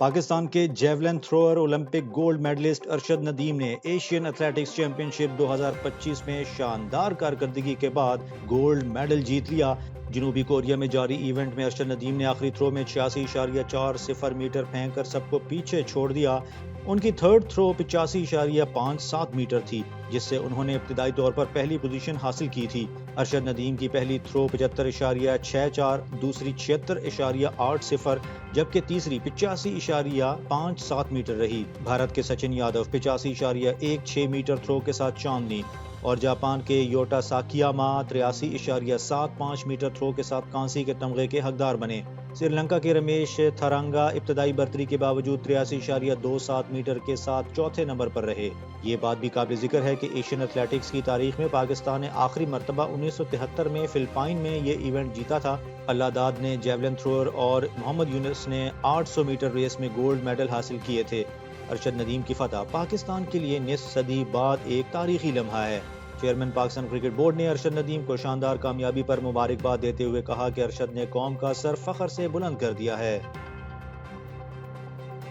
پاکستان کے javelin thrower Olympic gold medalist Arshad Nadeem نے Asian athletics champion شپ 2025 میں شاندار کارکردگی کے بعد گولڈ میڈل جیت لیا۔ جنوبی کوریا میں جاری ایونٹ میں ارشد ندیم نے آخری تھرو میں 86.40 میٹر پھینک کر سب کو پیچھے چھوڑ دیا۔ ان کی تھرڈ تھرو 85.57 میٹر تھی، جس سے انہوں نے ابتدائی طور پر پہلی پوزیشن حاصل کی تھی۔ ارشد ندیم کی پہلی تھرو 75.64، دوسری 76.80 جبکہ تیسری 85.57 میٹر رہی۔ بھارت کے سچن یادو 85.16 میٹر تھرو کے ساتھ چاندنی، اور جاپان کے یوٹا ساکیاما 83.75 میٹر تھرو کے ساتھ کانسی کے تمغے کے حقدار بنے۔ سری لنکا کے رمیش تھرانگا ابتدائی برتری کے باوجود 83.27 میٹر کے ساتھ چوتھے نمبر پر رہے۔ یہ بات بھی قابل ذکر ہے کہ ایشین ایتھلیٹکس کی تاریخ میں پاکستان نے آخری مرتبہ 1973 میں فلپائن میں یہ ایونٹ جیتا تھا۔ اللہ داد نے جیولن تھروئر اور محمد یونس نے 800 میٹر ریس میں گولڈ میڈل حاصل کیے تھے۔ ارشد ندیم کی فتح پاکستان کے لیے نصف صدی بعد ایک تاریخی لمحہ ہے۔ چیئرمین پاکستان کرکٹ بورڈ نے ارشد ندیم کو شاندار کامیابی پر مبارکباد دیتے ہوئے کہا کہ ارشد نے قوم کا سر فخر سے بلند کر دیا ہے۔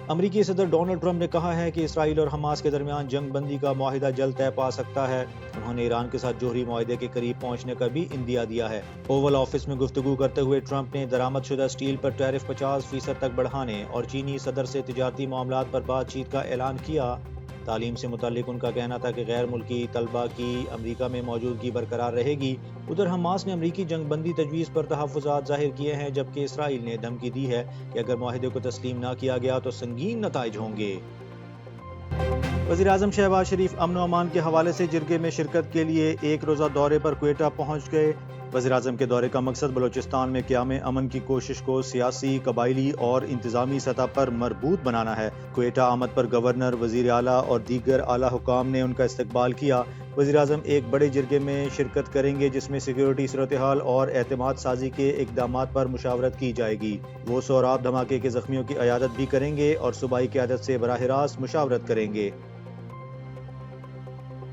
امریکی صدر ڈونلڈ ٹرمپ نے کہا ہے کہ اسرائیل اور حماس کے درمیان جنگ بندی کا معاہدہ جلد طے پا سکتا ہے۔ انہوں نے ایران کے ساتھ جوہری معاہدے کے قریب پہنچنے کا بھی اندیا دیا ہے۔ اوول آفس میں گفتگو کرتے ہوئے ٹرمپ نے درآمد شدہ اسٹیل پر ٹیرف 50% تک بڑھانے اور چینی صدر سے تجارتی معاملات پر بات چیت کا اعلان کیا۔ تعلیم سے متعلق ان کا کہنا تھا کہ غیر ملکی طلبہ کی امریکہ میں موجودگی برقرار رہے گی۔ ادھر حماس نے امریکی جنگ بندی تجویز پر تحفظات ظاہر کیے ہیں، جبکہ اسرائیل نے دھمکی دی ہے کہ اگر معاہدے کو تسلیم نہ کیا گیا تو سنگین نتائج ہوں گے۔ وزیراعظم شہباز شریف امن و امان کے حوالے سے جرگے میں شرکت کے لیے ایک روزہ دورے پر کوئٹہ پہنچ گئے۔ وزیراعظم کے دورے کا مقصد بلوچستان میں قیام امن کی کوشش کو سیاسی، قبائلی اور انتظامی سطح پر مربوط بنانا ہے۔ کوئٹہ آمد پر گورنر، وزیر اعلیٰ اور دیگر اعلیٰ حکام نے ان کا استقبال کیا۔ وزیراعظم ایک بڑے جرگے میں شرکت کریں گے جس میں سیکیورٹی صورتحال اور اعتماد سازی کے اقدامات پر مشاورت کی جائے گی۔ وہ سوراب دھماکے کے زخمیوں کی عیادت بھی کریں گے اور صوبائی قیادت سے براہ راست مشاورت کریں گے۔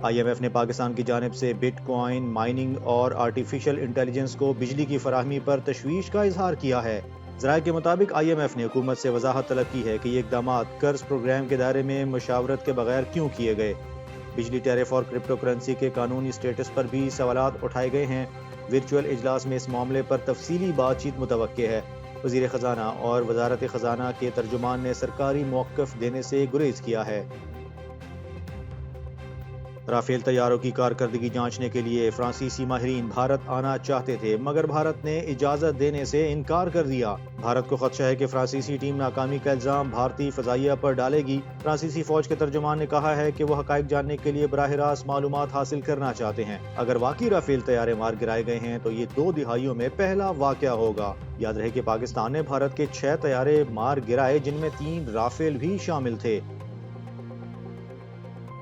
آئی ایم ایف نے پاکستان کی جانب سے بٹ کوائن مائننگ اور آرٹیفیشل انٹیلیجنس کو بجلی کی فراہمی پر تشویش کا اظہار کیا ہے۔ ذرائع کے مطابق آئی ایم ایف نے حکومت سے وضاحت طلب کی ہے کہ یہ اقدامات قرض پروگرام کے دائرے میں مشاورت کے بغیر کیوں کیے گئے۔ بجلی ٹیرف اور کرپٹو کرنسی کے قانونی سٹیٹس پر بھی سوالات اٹھائے گئے ہیں۔ ورچوئل اجلاس میں اس معاملے پر تفصیلی بات چیت متوقع ہے۔ وزیر خزانہ اور وزارت خزانہ کے ترجمان نے سرکاری موقف دینے سے گریز کیا ہے۔ رافیل طیاروں کی کارکردگی جانچنے کے لیے فرانسیسی ماہرین بھارت آنا چاہتے تھے، مگر بھارت نے اجازت دینے سے انکار کر دیا۔ بھارت کو خدشہ ہے کہ فرانسیسی ٹیم ناکامی کا الزام بھارتی فضائیہ پر ڈالے گی۔ فرانسیسی فوج کے ترجمان نے کہا ہے کہ وہ حقائق جاننے کے لیے براہ راست معلومات حاصل کرنا چاہتے ہیں۔ اگر واقعی رافیل طیارے مار گرائے گئے ہیں تو یہ 2 دہائیوں میں پہلا واقعہ ہوگا۔ یاد رہے کہ پاکستان نے بھارت کے 6 طیارے مار گرائے، جن میں 3 رافیل بھی شامل تھے۔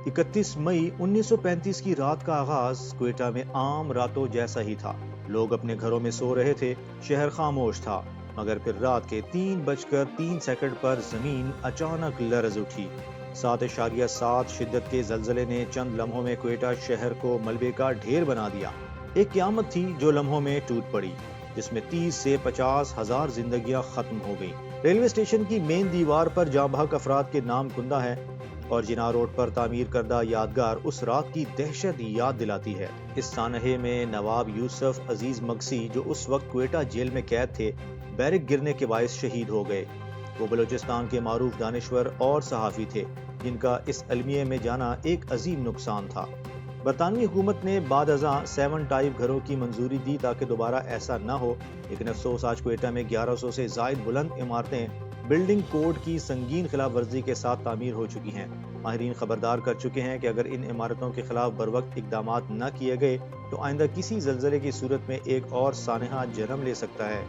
31 مئی 1935 کی رات کا آغاز کوئٹہ میں عام راتوں جیسا ہی تھا۔ لوگ اپنے گھروں میں سو رہے تھے، شہر خاموش تھا، مگر پھر رات کے 3:03 پر زمین اچانک لرز اٹھی۔ 7.7 شدت کے زلزلے نے چند لمحوں میں کوئٹہ شہر کو ملبے کا ڈھیر بنا دیا۔ ایک قیامت تھی جو لمحوں میں ٹوٹ پڑی، جس میں 30 سے 50 ہزار زندگیاں ختم ہو گئیں۔ ریلوے اسٹیشن کی مین دیوار پر جاں بحق افراد کے نام کندہ ہے، اور جناح روڈ پر تعمیر کردہ یادگار اس رات کی دہشت یاد دلاتی ہے۔ اس سانحے میں نواب یوسف عزیز مگسی، جو اس وقت کوئٹہ جیل میں قید تھے، بیرک گرنے کے باعث شہید ہو گئے۔ وہ بلوچستان کے معروف دانشور اور صحافی تھے، جن کا اس المیہ میں جانا ایک عظیم نقصان تھا۔ برطانوی حکومت نے بعد ازاں 7 ٹائپ گھروں کی منظوری دی تاکہ دوبارہ ایسا نہ ہو، لیکن افسوس آج کوئٹہ میں 1100 سے زائد بلند عمارتیں بلڈنگ کوڈ کی سنگین خلاف ورزی کے ساتھ تعمیر ہو چکی ہیں۔ ماہرین خبردار کر چکے ہیں کہ اگر ان عمارتوں کے خلاف بروقت اقدامات نہ کیے گئے تو آئندہ کسی زلزلے کی صورت میں ایک اور سانحہ جنم لے سکتا ہے۔